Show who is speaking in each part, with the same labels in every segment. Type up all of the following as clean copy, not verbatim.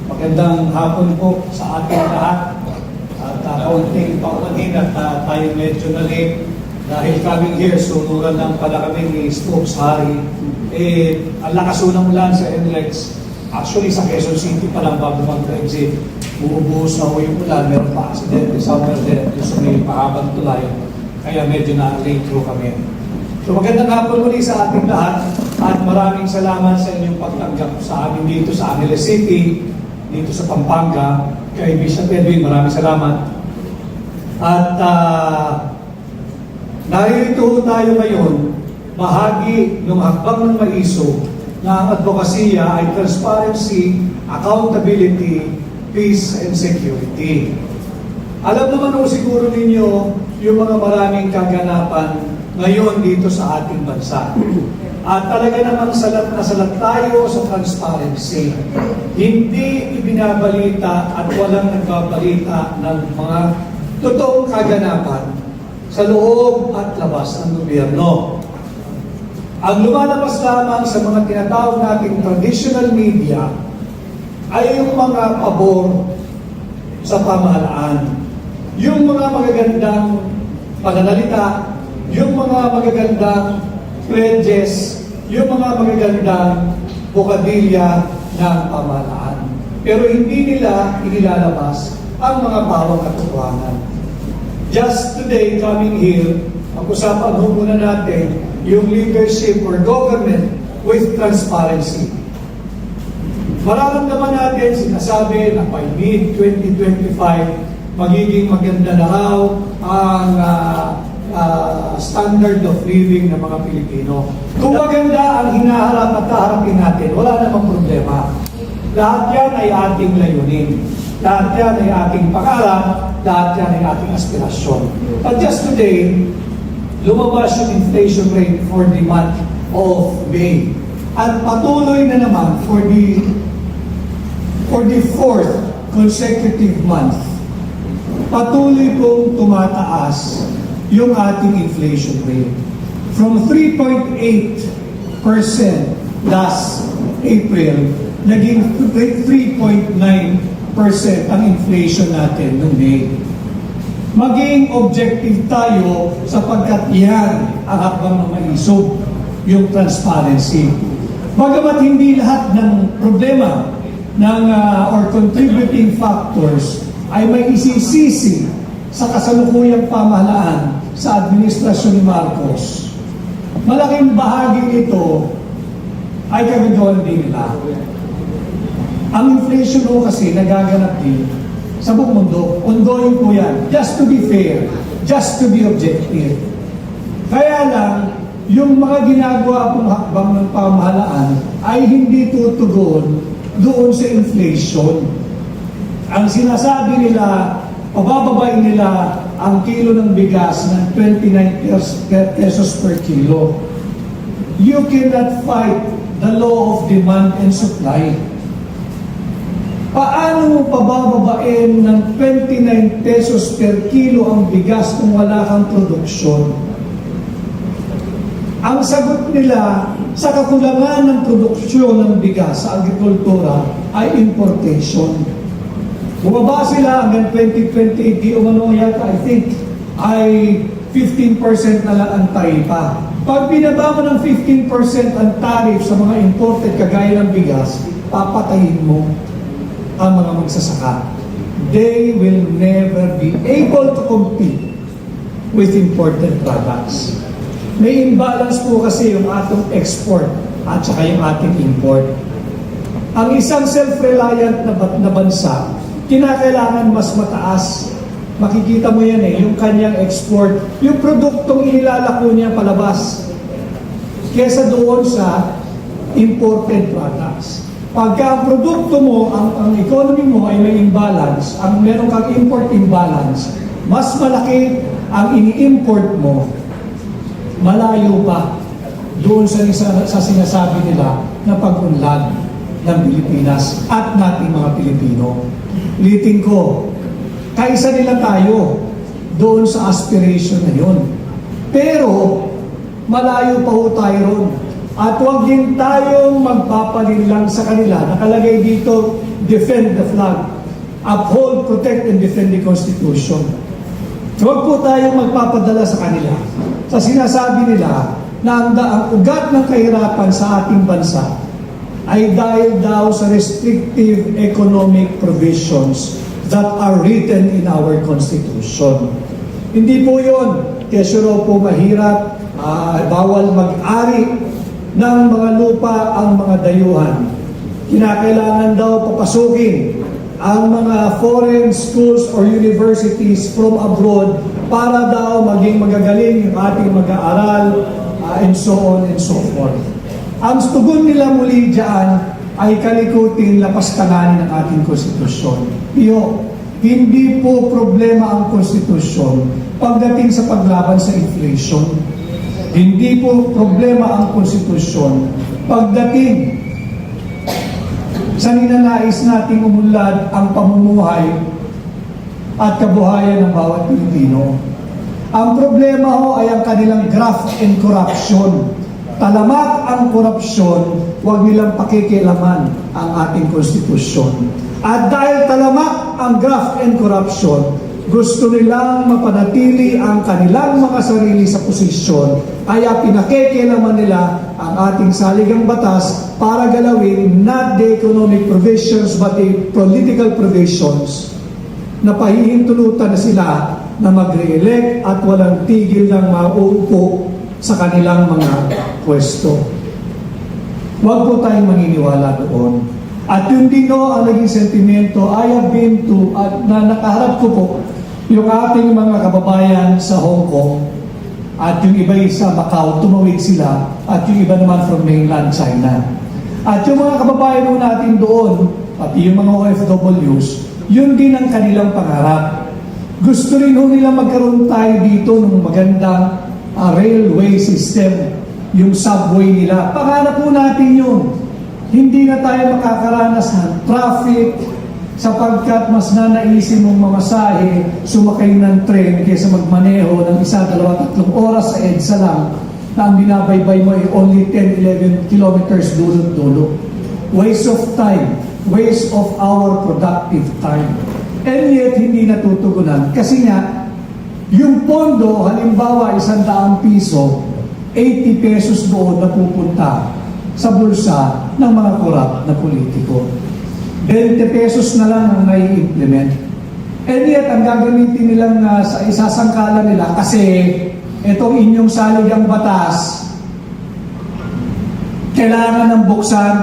Speaker 1: Magandang hapon po sa ating lahat. At kaunting paumanhin at tayo medyo na late dahil coming here, sunuran lang pala kami ni Stokes Harry. Ang lakas unang ulan sa NLEX. Actually, sa Quezon City pa lang bago mag-exit, bubuhos na ho yung ulan, meron pa accident somewhere there, sa may pahabang tulay. Kaya medyo na-late through kami. So magandang hapon muli sa ating lahat at maraming salamat sa inyong pagtanggap sa amin dito sa Angeles City, dito sa Pampanga, kay Bishop Edwin, maraming salamat. At narito tayo ngayon, bahagi ng hakbang ng maiso na ang advokasya ay transparency, accountability, peace, and security. Alam naman po siguro ninyo yung mga maraming kaganapan ngayon dito sa ating bansa. At talaga namang salat na salat tayo sa transparency. Hindi ibinabalita at walang nagbabalita ng mga totoong kaganapan sa loob at labas ng gobyerno. Ang lumalabas lamang sa mga tinatawag nating traditional media ay yung mga pabor sa pamahalaan. Yung mga magagandang pananalita, yung mga magagandang pledges, yung mga magagandang bukadilya ng pamahalaan. Pero hindi nila inilalabas ang mga bawang katotohanan. Just today, coming here, pag-usapan ho muna natin yung leadership or government with transparency. Mararamdaman natin, sinasabi na by mid-2025, magiging maganda na raw ang standard of living ng mga Pilipino. Kung maganda ang hinaharap at kaharapin natin, wala namang problema. Lahat yan ay ating layunin. Lahat yan ay ating pangarap. Lahat yan ay ating aspirasyon. But just today, lumabas yung inflation rate for the month of May. At patuloy na naman for the fourth consecutive month. Patuloy pong tumataas yung ating inflation rate. From 3.8% last April, naging 3.9% ang inflation natin noong May. Maging objective tayo sapagkat yan ang hakbang ng maisog, yung transparency. Bagamat hindi lahat ng problema ng or contributing factors ay may isisisi sa kasalukuyang pamahalaan sa administrasyon ni Marcos. Malaking bahagi nito ay kagagawan din nila. Ang inflation ho kasi nagaganap din sa buong mundo. Ongoing po yan. Just to be fair. Just to be objective. Kaya lang, yung mga ginagawa pong hakbang ng pamahalaan ay hindi tutugon doon sa inflation. Ang sinasabi nila, pabababain nila ang kilo ng bigas ng 29 pesos per kilo. You cannot fight the law of demand and supply. Paano mo pabababain ng 29 pesos per kilo ang bigas kung wala kang produksyon? Ang sagot nila sa kakulangan ng produksyon ng bigas sa agrikultura ay importation. Bumaba sila hanggang 2028, di umano yata, I think, ay 15% na lang ang taripa. Pag binaba mo ng 15% ang tariff sa mga imported kagaya ng bigas, papatayin mo ang mga magsasaka. They will never be able to compete with imported products. May imbalance po kasi yung atong export at saka yung ating import. Ang isang self-reliant na bansa, kinakailangan mas mataas. Makikita mo yan yung kanyang export, yung produktong inilalako niya palabas, kesa doon sa imported products. Pagka ang produkto mo, ang economy mo ay may imbalance, ang meron kang import imbalance, mas malaki ang ini-import mo, malayo pa doon sa sinasabi nila na pag-unlad ng Pilipinas at nating mga Pilipino. Ulitin ko, kaisa nila tayo doon sa aspiration na yun. Pero, malayo pa ho tayo ron. At huwag din tayong magpapalinlang sa kanila. Nakalagay dito, defend the flag, uphold, protect, and defend the Constitution. Huwag po tayong magpapadala sa kanila sa sinasabi nila na ang ugat ng kahirapan sa ating bansa ay dahil daw sa restrictive economic provisions that are written in our Constitution. Hindi po yun. Kesyo raw po mahirap, bawal mag-ari ng mga lupa ang mga dayuhan. Kinakailangan daw papasukin ang mga foreign schools or universities from abroad para daw maging magagaling yung ating mag-aaral, and so on and so forth. Ang tugon nila muli dyan ay kalikutin, lapastanganin ng ating konstitusyon. Hindi po problema ang konstitusyon pagdating sa paglaban sa inflation. Hindi po problema ang konstitusyon pagdating sa ninanais nating umunlad ang pamumuhay at kabuhayan ng bawat Pilipino. Ang problema ho ay ang kanilang graft and corruption. Talamak ang korupsyon, huwag nilang pakikialaman ang ating konstitusyon. At dahil talamak ang graft and corruption, gusto nilang mapanatili ang kanilang mga sarili sa posisyon, kaya pinakikialaman nila ang ating saligang batas para galawin not the economic provisions but the political provisions na pahihintulutan na sila na mag-re-elect at walang tigil ng mauupo sa kanilang mga pwesto. Huwag po tayong maniniwala doon. At yun din ang naging sentimento, I have been to, at na nakaharap ko po, yung ating mga kababayan sa Hong Kong at yung iba sa Macau, tumawid sila at yung iba naman from mainland China. At yung mga kababayan natin doon, pati yung mga OFWs, yun din ang kanilang pangarap. Gusto rin nila magkaroon tayo dito ng magandang railway system, yung subway nila. Pangarap po natin yun. Hindi na tayo makakaranas ng traffic, sapagkat mas nanaisin mong mamasahe, sumakay ng tren kaysa magmaneho ng 1, 2, 3 oras sa EDSA lang na ang binabaybay mo ay only 10, 11 kilometers dulo-dulo. Waste of time, waste of our productive time. And yet, hindi natutugunan. Kasi nga, yung pondo, halimbawa 100 piso, 80 pesos doon na pupunta sa bulsa ng mga korap na politiko. 20 pesos na lang ang nai-implement. And yet, ang gagamitin nilang sa isasangkala nila kasi itong inyong saligang batas, kailangan ng buksan,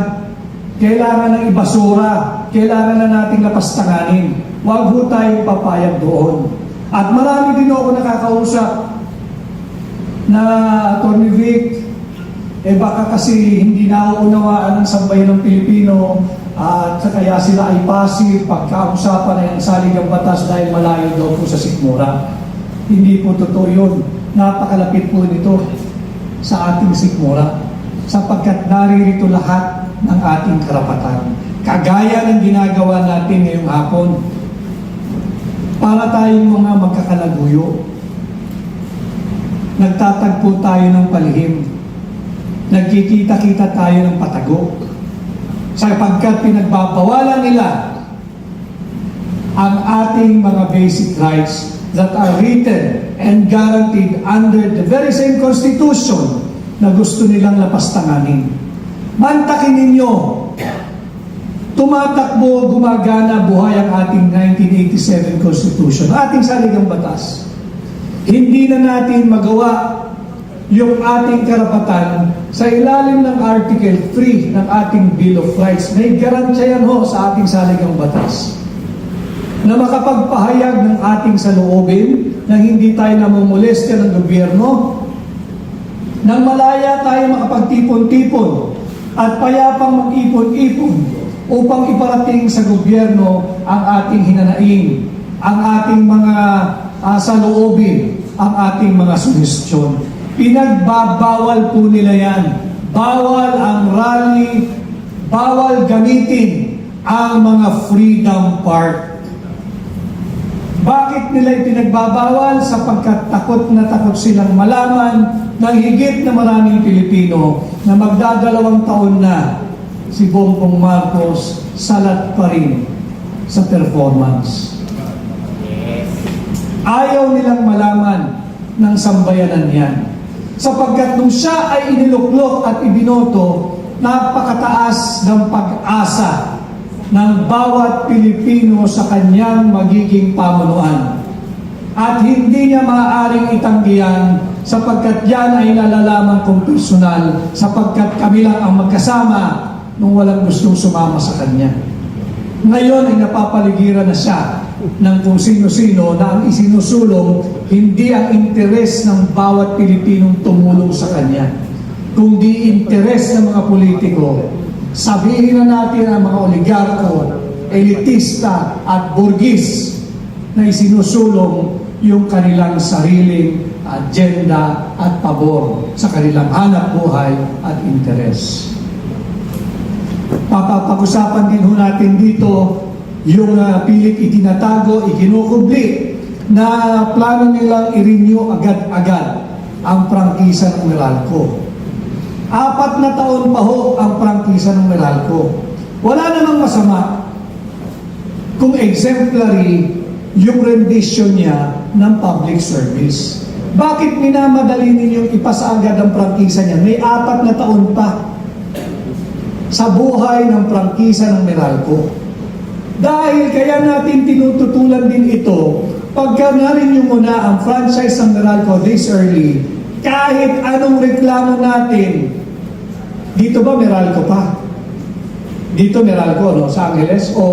Speaker 1: kailangan ng ibasura, kailangan na nating lapastanganin. Huwag ho tayong papayag doon. At marami din ako nakakausap na Atty. Vic, baka kasi hindi nauunawaan ng sambayan ng Pilipino at kaya sila ay passive pagkausapan ay ang saligang batas dahil malayo daw po sa sikmura. Hindi po totoo yun. Napakalapit po nito sa ating sikmura sapagkat naririto lahat ng ating karapatan. Kagaya ng ginagawa natin ngayong hapon para tayong mga magkakalaguyo. Nagtatagpo tayo ng palihim. Nagkikita-kita tayo ng patago. Sapagkat pinagbabawalan nila ang ating mga basic rights that are written and guaranteed under the very same Constitution na gusto nilang lapastanganin. Mantakin ninyo, tumatakbo, gumagana, buhay ang ating 1987 Constitution, ating saligang batas. Hindi na natin magawa yung ating karapatan sa ilalim ng Article 3 ng ating Bill of Rights. May garantiya yan ho sa ating saligang batas na makapagpahayag ng ating saloobin na hindi tayo namumulestya ng gobyerno, nang malaya tayo makapagtipon-tipon at payapang mag-ipon-ipon upang iparating sa gobyerno ang ating hinanaing, ang ating mga saloobin, ang ating mga suhestyon. Pinagbabawal po nila yan. Bawal ang rally, bawal gamitin ang mga freedom park. Bakit Bakit nila ipinagbabawal? Sapagkat takot na takot silang malaman ng higit na maraming Pilipino na magdadalawang taon na si Bongbong Marcos salat pa rin sa performance. Ayaw nilang malaman ng sambayanan yan. Sapagkat nung siya ay iniluklok at ibinoto, napakataas ng pag-asa ng bawat Pilipino sa kanyang magiging pamunuan. At hindi niya maaaring itanggihan sapagkat yan ay nalalaman kong personal sapagkat kami lang ang magkasama nung walang gustong sumama sa kanya. Ngayon ay napapaligiran na siya ng kung sino-sino na ang isinusulong hindi ang interes ng bawat Pilipinong tumulong sa kanya, kundi interes ng mga politiko. Sabihin na natin ang mga oligarko, elitista at burgis na isinusulong yung kanilang sariling agenda at pabor sa kanilang hanap buhay at interes. Papapag-usapan din ho natin dito yung pilit itinatago, ikinukubli na plano nilang i-renew agad-agad ang prangkisa ng Meralco. 4 na taon pa ho ang prangkisa ng Meralco. Wala namang masama kung exemplary yung rendition niya ng public service. Bakit minamadali ninyong ipasa agad ang prangkisa niya? May 4 na taon pa sa buhay ng prangkisa ng Meralco. Dahil kaya natin tinututulan din ito, pagka narin mo na ang franchise ng Meralco this early, kahit anong reklamo natin, dito ba Meralco pa? Dito Meralco, no? Sa Angeles o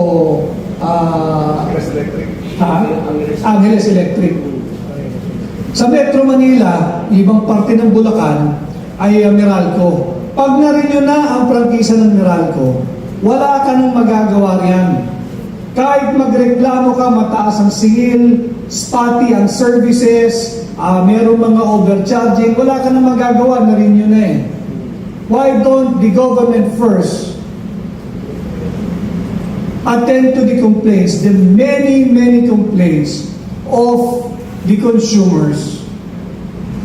Speaker 2: Angeles Electric.
Speaker 1: Angeles Electric. Sa Metro Manila, ibang parte ng Bulacan ay Meralco. Pag na-renew na ang prangkisa ng Meralco, wala ka nang magagawa riyan. Kahit magreklamo ka, mataas ang singil, spotty ang services, meron mga overcharging, wala ka nang magagawa, na-renew na eh. Why don't the government first attend to the complaints, the many, many complaints of the consumers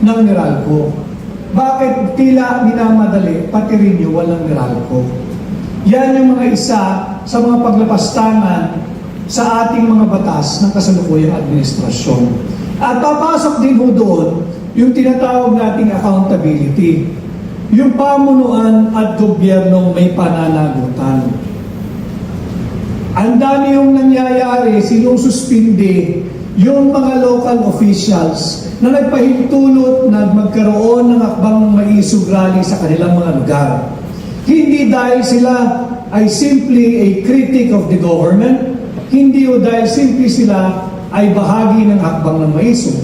Speaker 1: ng Meralco? Bakit tila minamadali, pati renewal ng Meralco? Yan yung mga isa sa mga paglapastangan sa ating mga batas ng kasalukuyang administrasyon. At papasok din ho doon yung tinatawag nating accountability. Yung pamunuan at gobyernong may pananagutan. Ang dami yung nangyayari, sinususpindi yung mga local officials na nagpahintulot na magkaroon ng akbang maisog rally sa kanilang mga lugar. Hindi dahil sila ay simply a critic of the government, hindi o dahil simply sila ay bahagi ng hakbang ng maisog.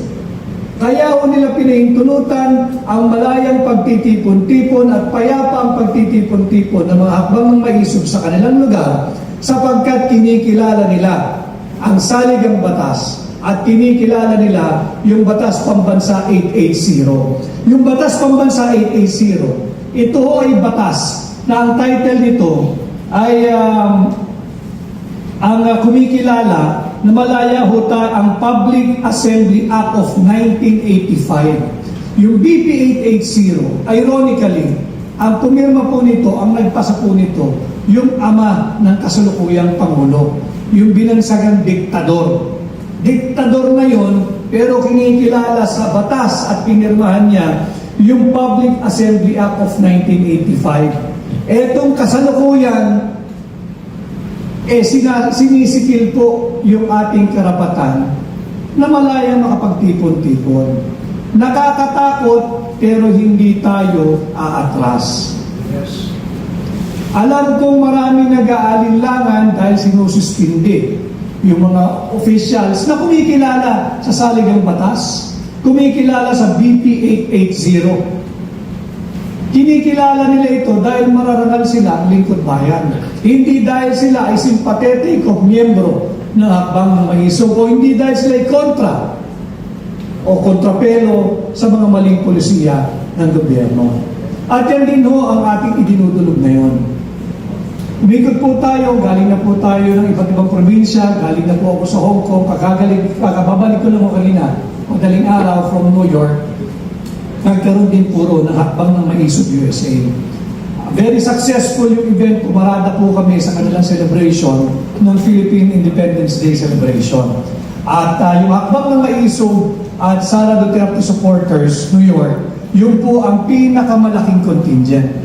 Speaker 1: Kaya o nila pinahintulutan ang malayang pagtitipon-tipon at payapa ang pagtitipon-tipon ng mga hakbang ng maisog sa kanilang lugar sapagkat kinikilala nila ang saligang batas at kinikilala nila yung Batas Pambansa 880. Yung Batas Pambansa 880, ito ay batas na ang title nito ay ang kumikilala na malaya huta ang Public Assembly Act of 1985. Yung BP 880, ironically, ang pumirma po nito, ang nagpasa po nito, yung ama ng kasalukuyang Pangulo, yung binansagang diktador. Diktador na yon, pero kinikilala sa batas at pinirmahan niya yung Public Assembly Act of 1985. Etong kasalukuyan, sinisikil po yung ating karapatan na malayang makapagtipon-tipon. Nakakatakot, pero hindi tayo aatras.
Speaker 2: Yes.
Speaker 1: Alam kong maraming nag-aalinlangan dahil sinususpindi yung mga officials na kumikilala sa saligang batas, kumikilala sa BP 880. Kinikilala nila ito dahil mararangal sila ang lingkod bayan. Hindi dahil sila ay sympathetic o miyembro ng hakbang ng maisog o hindi dahil sila ay kontra o kontrapelo sa mga maling polisiya ng gobyerno. At yan din ho ang ating idinudulog ngayon. Umikot po tayo, galing na po tayo ng iba't ibang probinsya, galing na po ako sa Hong Kong, kakababalik ko lang ako kanina, madaling araw from New York, nagkaroon din puro ng hakbang ng Maisog USA. Very successful yung event, pumarada po kami sa kanilang celebration ng Philippine Independence Day celebration. At yung hakbang ng Maisog at Sara Duterte supporters, New York, yun po ang pinakamalaking contingent.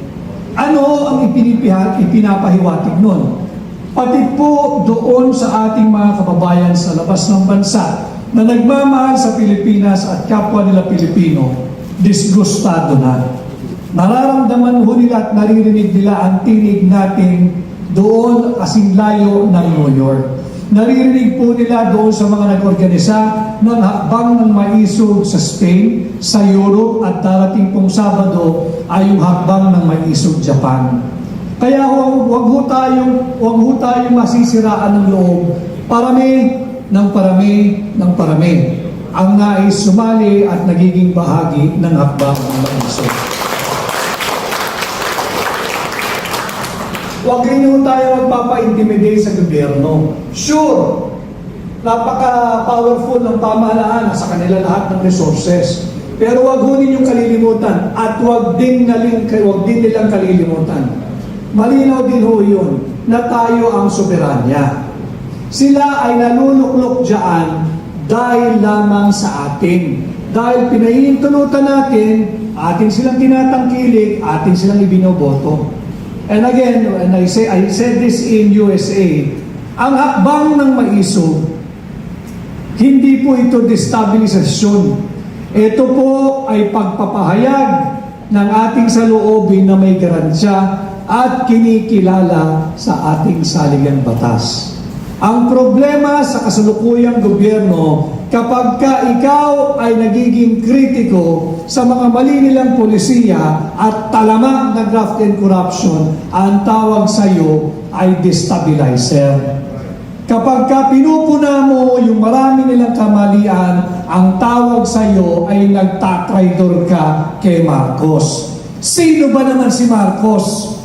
Speaker 1: Ano ang ipinapahiwatig nun? Pati po doon sa ating mga kababayan sa labas ng bansa na nagmamahal sa Pilipinas at kapwa nila Pilipino, disgustado na. Nararamdaman ho nila at naririnig nila ang tinig natin doon kasing layo ng New York. Naririnig po nila doon sa mga nag-organisa ng hakbang ng Maisog sa Spain, sa Europe at darating pong Sabado ay yung hakbang ng Maisog Japan. Kaya wag ho tayong masisiraan ng loob. Parami ng parami ang nais sumali at nagiging bahagi ng hakbang ng Maisog. Huwag rin ho tayo magpapa-intimidate sa gobyerno. Sure, napaka-powerful ng pamahalaan sa kanila lahat ng resources. Pero huwag ho ninyong kalilimutan at huwag din nilang kalilimutan. Malinaw din ho yun na tayo ang soberanya. Sila ay naluluklok dyan dahil lamang sa atin. Dahil pinahihintulutan natin, atin silang tinatangkilik, atin silang ibinoboto. And again, and I said this in USA, ang hakbang ng Maisog, hindi po ito destabilisasyon. Ito po ay pagpapahayag ng ating saloobin na may garansya at kinikilala sa ating saligang batas. Ang problema sa kasalukuyang gobyerno, kapag ka ikaw ay nagiging kritiko sa mga mali nilang polisiya at talamak na graft and corruption, ang tawag sa iyo ay destabilizer. Kapag ka pinupuna mo yung marami nilang kamalian, ang tawag sa iyo ay nagtatraidor ka kay Marcos. Sino ba naman si Marcos?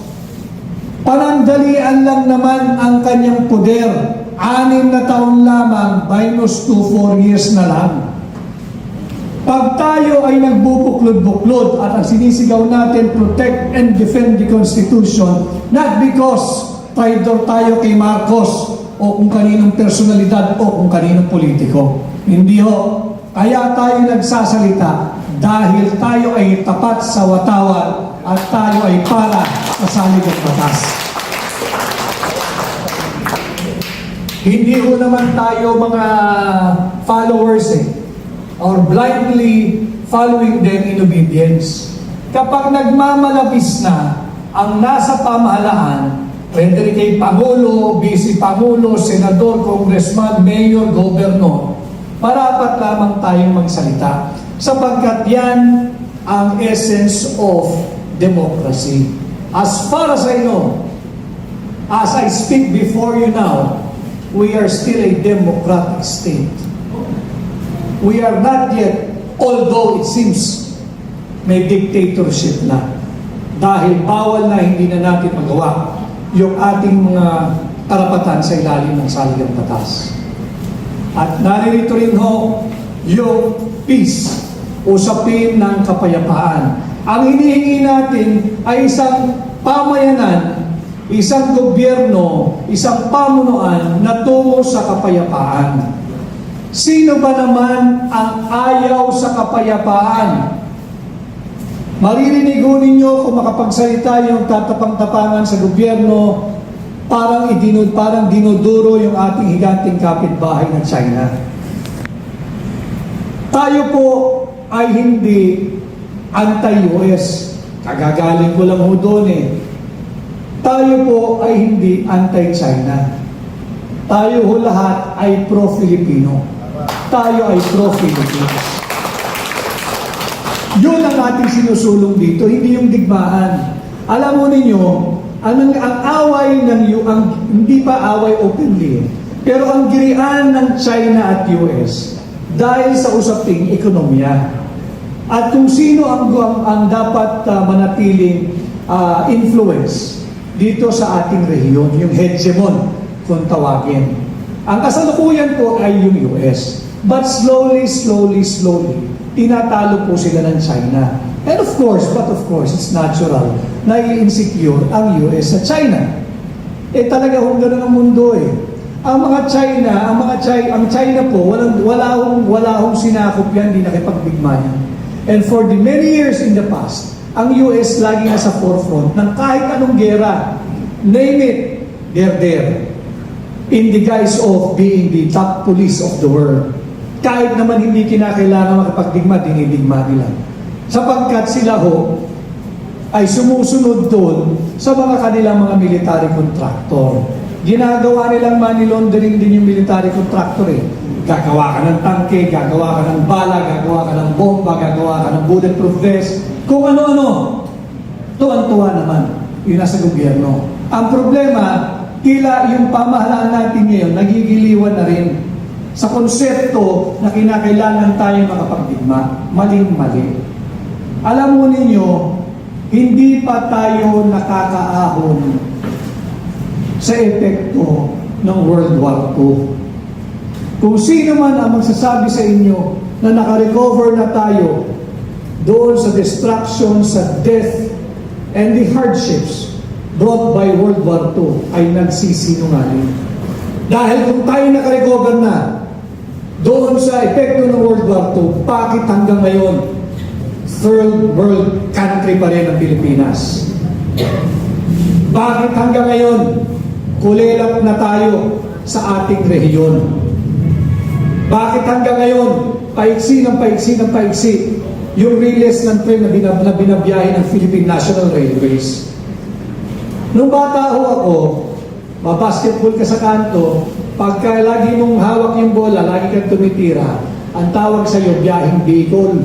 Speaker 1: Panandalian lang naman ang kanyang poder. 6 na taon lamang, minus 4 years na lang. Pag tayo ay nagbubuklod-buklod at ang sinisigaw natin, protect and defend the Constitution, not because traidor tayo kay Marcos o kung kaninong personalidad o kung kaninong politiko. Hindi ho. Kaya tayo nagsasalita dahil tayo ay tapat sa watawat at tayo ay para sa saligang batas. Hindi ho naman tayo mga followers or blindly following them in obedience. Kapag nagmamalabis na ang nasa pamahalaan, whether kay Pangulo, Vice Pangulo, Senador, Congressman, Mayor, Governor, marapat lamang tayong magsalita sapagkat yan ang essence of democracy. As far as I know, as I speak before you now, we are still a democratic state. We are not yet, although it seems may dictatorship na. Dahil bawal na hindi na natin magawa yung ating mga karapatan sa ilalim ng saligang batas. At naririto rin ho yung peace, usapin ng kapayapaan. Ang hinihingi natin ay isang pamayanan, isang gobyerno, isang pamunuan na tungo sa kapayapaan. Sino ba naman ang ayaw sa kapayapaan? Maririnig ho ninyo kung makapagsalita yung tatapang-tapangan sa gobyerno, parang dinuduro yung ating higanting kapitbahay na China. Tayo po ay hindi anti-US. Kagagaling ko lang ho doon Tayo po ay hindi anti-China. Tayo ho lahat ay pro-Filipino. Tayo ay pro-Philippines. Yun ang ating sinusulong dito, hindi yung digmaan. Alam mo ninyo, ang away ng hindi pa away openly, pero ang girian ng China at US dahil sa usaping ekonomiya. At kung sino ang dapat manatiling influence dito sa ating rehiyon, yung hegemon kung tawagin. Ang kasalukuyan po ay yung US. But slowly, tinatalo po sila ng China. And of course, it's natural na i-insecure ang US sa China. Talaga kung gano'n ang mundo Ang China po, wala hong sinakop yan, hindi nakipagdigma yan. And for the many years in the past, ang US lagi nasa forefront ng kahit anong gera. Name it, they're there. In the guise of being the top police of the world. Kahit naman hindi kinakailangan makapagdigma, dinidigma nila. Sapagkat sila ay sumusunod doon sa mga kanilang mga military contractor. Ginagawa nilang money laundering din yung military contractor Gagawa ka ng tangke, gagawa ka ng bala, gagawa ka ng bomba, gagawa ka ng bulletproof vest, kung ano-ano. Tuwan-tuwa naman yung nasa gobyerno. Ang problema, tila yung pamahalaan natin ngayon, nagigiliwan na rin sa konsepto na kinakailangan tayo makapagdigma. Maling-mali. Alam mo ninyo, hindi pa tayo nakakaahon sa epekto ng World War II. Kung sino man ang magsasabi sa inyo na nakarecover na tayo doon sa destruction, sa death, and the hardships brought by World War II ay nagsisinungaling. Dahil kung tayo nakarecover na doon sa epekto ng World War II, bakit hanggang ngayon third world country pa rin ang Pilipinas? Bakit hanggang ngayon kulelap na tayo sa ating rehiyon? Bakit hanggang ngayon paiksi yung riles ng tren na binabiyahe ng Philippine National Railways? Nung bata ako, basketball ka sa kanto, pagka lagi mong hawak yung bola, lagi kang tumitira, ang tawag sa'yo, biyaheng Bicol,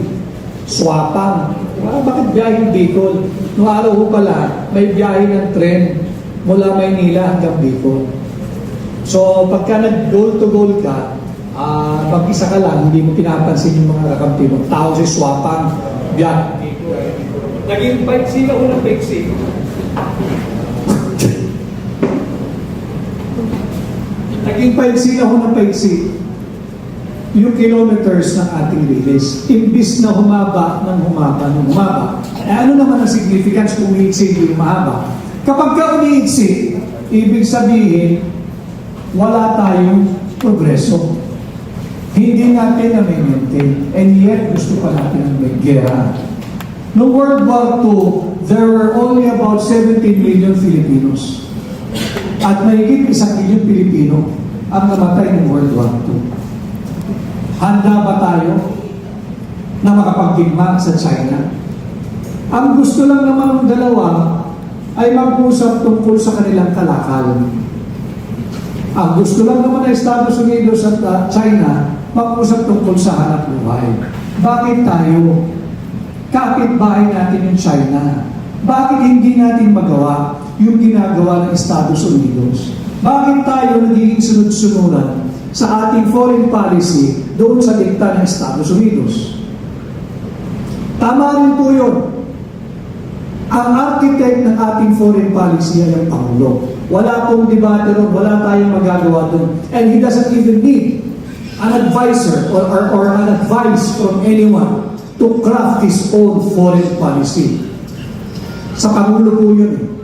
Speaker 1: swapang. Bakit biyaheng Bicol? Noong araw ko pala, may biyahe ng tren mula Maynila hanggang Bicol. So, pagka nag-goal to goal ka, pag-isa ka lang, hindi mo pinapansin yung mga kakampi mo. Tao si swapang, biyaheng Bicol. Naging paiksi ka unang paiksi. Naging paiksi yung kilometers ng ating riles. Imbis na humaba, ano naman ang significance kung umiiksi yung mahaba? Kapag ka umiiksi, ibig sabihin, wala tayong progreso. Hindi natin na-maintain, and yet gusto pa natin ang may gera. Noong World War II, there were only about 17 million Filipinos. At mahigit 1 milyong Pilipino ang namatay ng World War II. Handa ba tayo na makapagdigma sa China? Ang gusto lang naman ng dalawa ay mag-usap tungkol sa kanilang kalakalan. Ang gusto lang naman ng Estados Unidos at China mag-usap tungkol sa hanap buhay. Bakit tayo? Kapitbahay natin yung China. Bakit hindi natin magawa yung ginagawa ng Estados Unidos? Bakit tayo nagiging sunod-sunuran sa ating foreign policy doon sa dikta ng Estados Unidos? Tama rin po yun. Ang architect ng ating foreign policy ay ang Pangulo. Wala pong debate ron, wala tayong magagawa doon. And he doesn't even need an advisor or an advice from anyone to craft his own foreign policy. Sa Pangulo po yun.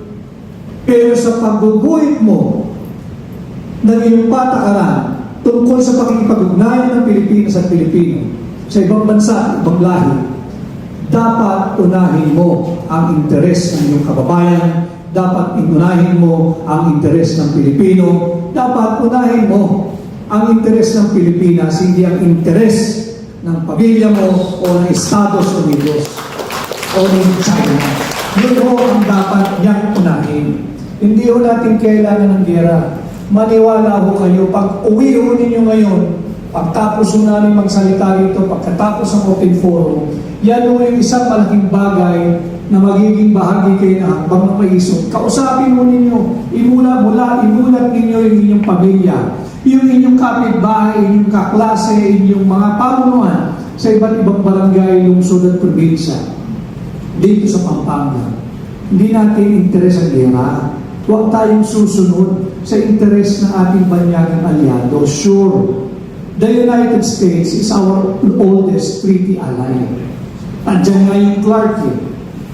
Speaker 1: Pero sa pagguguhit mo ng iyong patakaran tungkol sa pakikipag-ugnayan ng Pilipinas at Pilipino sa ibang bansa, ibang lahi, dapat unahin mo ang interes ng iyong kababayan, dapat unahin mo ang interes ng Pilipino, dapat unahin mo ang interes ng Pilipinas, hindi ang interes ng pamilya mo o ng Estados Unidos o ng China. Yun ho ang dapat niyang unahin. Hindi ho natin kailangan ng gera. Maniwala ho kayo, pag uwi ho ninyo ngayon, pagtapos ho namin magsalita rito, pagkatapos ng open forum, yan ho yung isang malaking bagay na magiging bahagi kayo na habang ng maisog. Kausapin mo ninyo, imulat ninyo yung inyong pamilya, yung inyong kapitbahay, inyong kaklase, inyong mga pamunuan sa iba't ibang barangay, lungsod at probinsya dito sa Pampanga. Hindi natin interes ang gera. Huwag tayong susunod sa interes ng ating banyagang aliado. Sure, the United States is our oldest treaty ally. Andiyan nga yung Clark eh.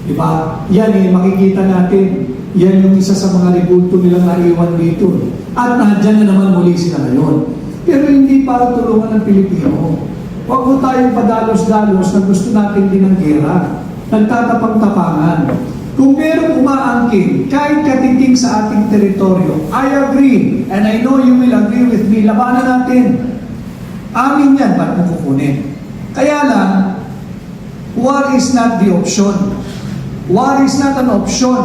Speaker 1: Diba? Yan eh, makikita natin. Yan yung isa sa mga rebulto nilang naiwan dito. At nandyan na naman muli sila ngayon. Pero hindi para tulungan ng Pilipino. Huwag mo tayong padalos-dalos na gusto natin din ng gera. Nagtatapang-tapangan. Kung merong umaangkin, kahit katiting sa ating teritoryo, I agree, and I know you will agree with me, labanan natin. Amin yan, ba't mo kukunin? Kaya lang, war is not the option. War is not an option.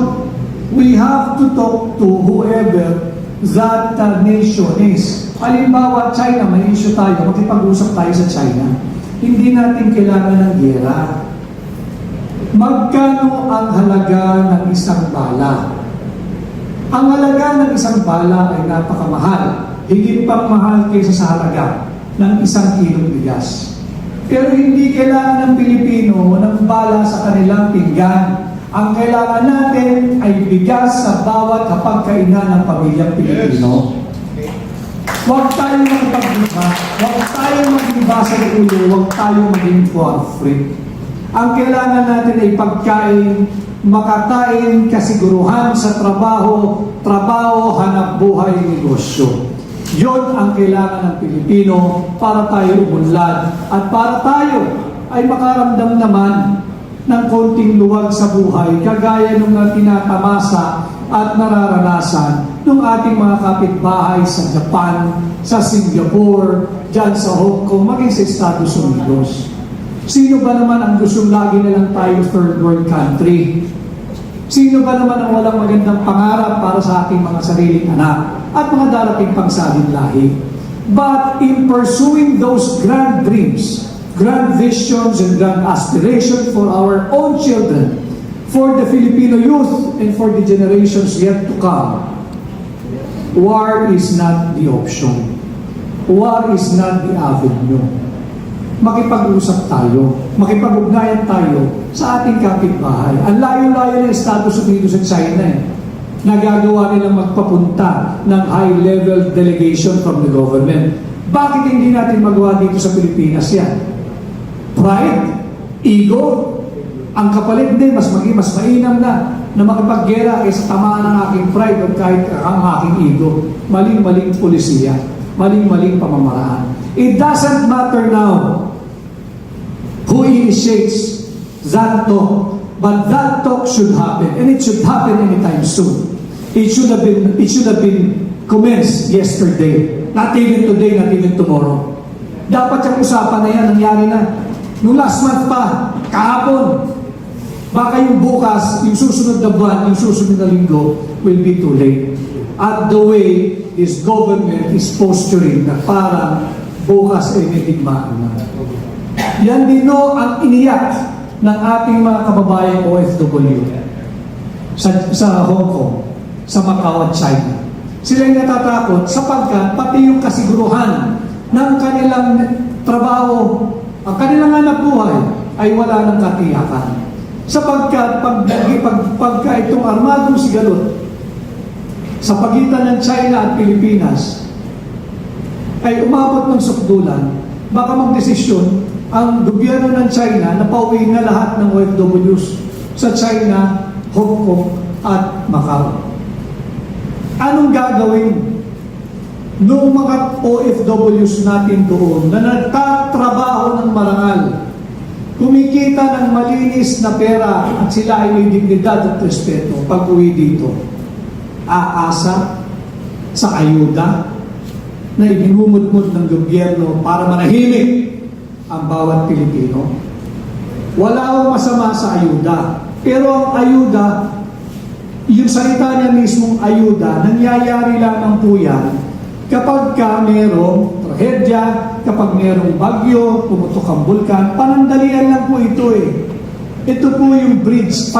Speaker 1: We have to talk to whoever that nation is. Halimbawa, China, may issue tayo, makipag-usap tayo sa China. Hindi natin kailangan ng gera. Magkano ang halaga ng isang bala? Ang halaga ng isang bala ay napakamahal. Higit pang mahal kaysa sa halaga ng isang kilong bigas. Pero hindi kailangan ng Pilipino ng bala sa kanilang pinggan. Ang kailangan natin ay bigas sa bawat hapagkainan ng pamilyang Pilipino. Huwag tayong magpagdiba, huwag tayong maging basag ulo, huwag tayong maging war freak. Ang kailangan natin ay pagkain, makatain, kasiguruhan sa trabaho, hanap buhay, negosyo. Yon ang kailangan ng Pilipino para tayo umunlad at para tayo ay makaramdam naman ng konting luwag sa buhay kagaya nung tinatamasa at nararanasan ng ating mga kapitbahay sa Japan, sa Singapore, dyan sa Hong Kong, maging sa Estados Unidos. Sino ba naman ang gustong lagi na lang tayo third world country? Sino ba naman ang walang magandang pangarap para sa ating mga sariling anak at mga darating pang sabing lahi? But in pursuing those grand dreams, grand visions and grand aspirations for our own children, for the Filipino youth and for the generations yet to come, war is not the option. War is not the avenue. Makipag-usap tayo, makipag-ugnayan tayo sa ating kapitbahay. Ang layo-layo ng Estados Unidos at China eh. Nagagawa nilang magpapunta ng high-level delegation from the government. Bakit hindi natin magawa dito sa Pilipinas yan? Pride? Ego? Ang kapalit din, mas mainam na makipaggera kaysa tamaan ng aking pride o kahit ang aking ego. Maling-maling polisiya. Maling-maling pamamaraan. It doesn't matter now who initiates that talk, but that talk should happen, and it should happen anytime soon. It should have been commenced yesterday, not even today, not even tomorrow. Dapat yung usapan na yan, nangyari na. Noong last month pa, kahapon, baka yung bukas, yung susunod na buwan, yung susunod na linggo, will be too late. At the way this government is posturing na parang bukas ay may digmaan na. Yan din ang iniyak ng ating mga kababayang OFW sa Hong Kong, sa Macau at China. Sila ay natatakot sapagkat pati yung kasiguruhan ng kanilang trabaho, ang kanilang hanap buhay ay wala ng katiyakan. Sapagkat pagka itong armadong sigalot sa pagitan ng China at Pilipinas ay umabot ng sukdulan, baka magdesisyon ang gobyerno ng China na pauwiin na lahat ng OFWs sa China, Hong Kong at Macau. Anong gagawin noong mga OFWs natin doon na nagtatrabaho ng marangal, kumikita ng malinis na pera at sila ay may dignidad at respeto pag uwi dito? Aasa sa ayuda na ibinumudmud ng gobyerno para manahimik ang bawat Pilipino? Wala akong masama sa ayuda. Pero ang ayuda, yung salita niya mismong ayuda, nangyayari lamang po yan kapag merong trahedya, kapag merong bagyo, pumutok ang bulkan, panandalian lang po ito eh. Ito po yung bridge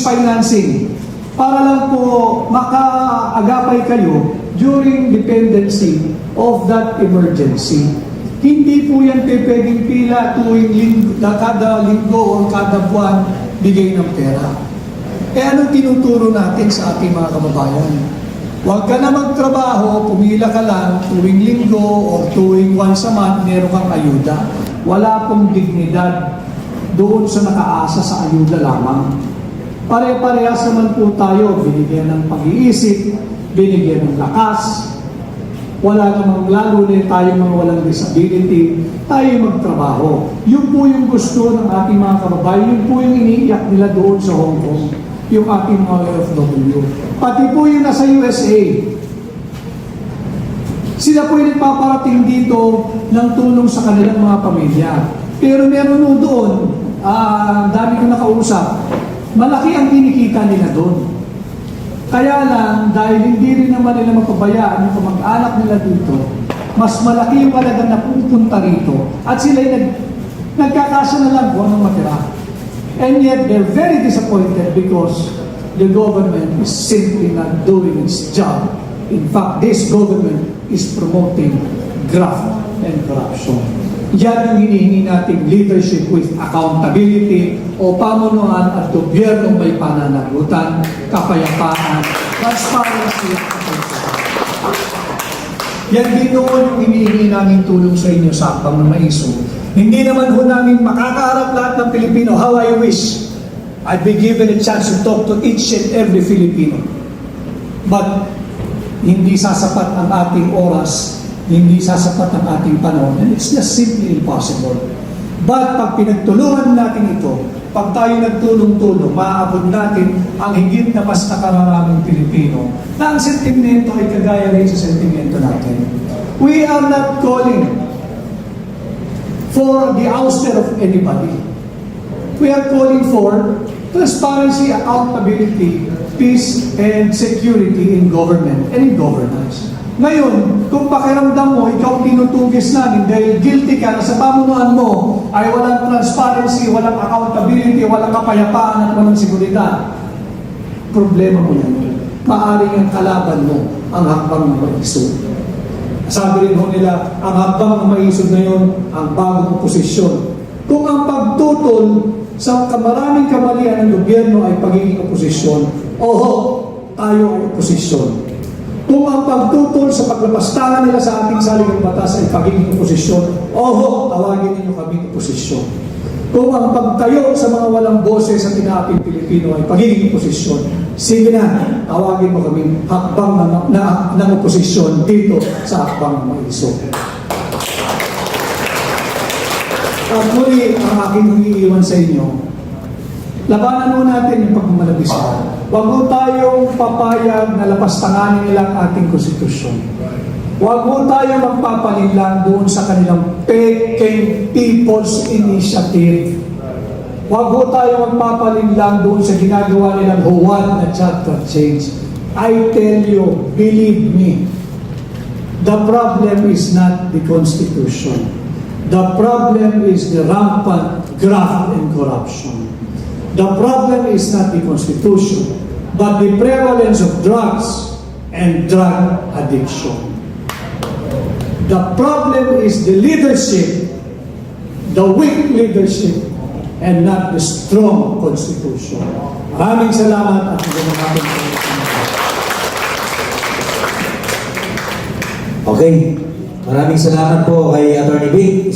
Speaker 1: financing. Para lang po makaagapay kayo during dependency of that emergency. Hindi po yan pwedeng pila tuwing kada linggo o kada buwan bigay ng pera. Eh anong tinuturo natin sa ating mga kababayan? Huwag ka na magtrabaho, pumila ka lang tuwing linggo o tuwing once a month, meron kang ayuda. Wala pong dignidad doon sa nakaasa sa ayuda lamang. Pare-parehas naman po tayo, binigyan ng pag-iisip, binigyan ng lakas. Wala namang lalo na tayo mga walang disability, tayo magtrabaho. Yun po yung gusto ng ating mga kababayan, yun po yung iniiyak nila doon sa Hong Kong, yung ating mga OFW. Pati po yung nasa USA. Sila po yung nagpaparating dito ng tulong sa kanilang mga pamilya. Pero meron po doon, dami ko nakausap, malaki ang kinikita nila doon. Kaya lang, dahil hindi rin naman nila mapabayaan yung kamag-anak nila dito, mas malaki yung halaga na pupunta rito. At sila nagkakasya na lang kung anong matira. And yet, they're very disappointed because the government is simply not doing its job. In fact, this government is promoting graft and corruption. Yan yung hinihingi nating leadership with accountability o pamunuan at gobyernong may pananagutan, kapayapaan, transparency at kapayapaan. Yan din noon yung hinihingi namin tulong sa inyo sa akbang ng maiso. Hindi naman ho namin makakaharap lahat ng Pilipino. How I wish I'd be given a chance to talk to each and every Filipino. But hindi sasapat ang ating oras, hindi sasapat ang ating panahon, and it's just simply impossible. But pag pinagtulungan natin ito, pag tayo nagtulong-tulong, maaabot natin ang higit na mas nakararaming Pilipino na ang sentimento ay kagaya rin sa sentimento natin. We are not calling for the ouster of anybody. We are calling for transparency, accountability, peace, and security in government and in governance. Ngayon, kung pakiramdam mo, ikaw tinutugis namin dahil guilty ka na sa pamunuan mo ay walang transparency, walang accountability, walang kapayapaan at walang seguridad, problema mo yan. Maaring ang kalaban mo ang hakbang ng maisog. Sabi rin ho nila, ang hakbang ng maisog na yun, ang bagong oposisyon. Kung ang pagtutol sa maraming kamalian ng gobyerno ay pagiging oposisyon, oho, tayo ay oposisyon. Kung ang pagtutol sa paglapastangan nila sa ating saligang batas ay pagiging oposisyon, oho, tawagin ninyo kami oposisyon. Kung ang pagtayo sa mga walang boses sa tinaping Pilipino ay pagiging oposisyon, sige na, tawagin mo kami hakbang ng oposisyon dito sa hakbang ng maiso. At muli, ang aking humiiwan sa inyo, labanan mo natin yung pagmamalabisa. Huwag mo tayong papayag na lapastanganin nila ang ating konstitusyon. Huwag mo tayong magpapalinlang doon sa kanilang Peking People's Initiative. Huwag mo tayong magpapalinlang doon sa ginagawa nilang huwad na charter change. I tell you, believe me, the problem is not the Constitution. The problem is the rampant graft and corruption. The problem is not the Constitution, but the prevalence of drugs and drug addiction. The problem is the leadership, the weak leadership, and not the strong Constitution. Maraming salamat at magandang hapon po.
Speaker 3: Okay, maraming salamat po kay Atty. Vic.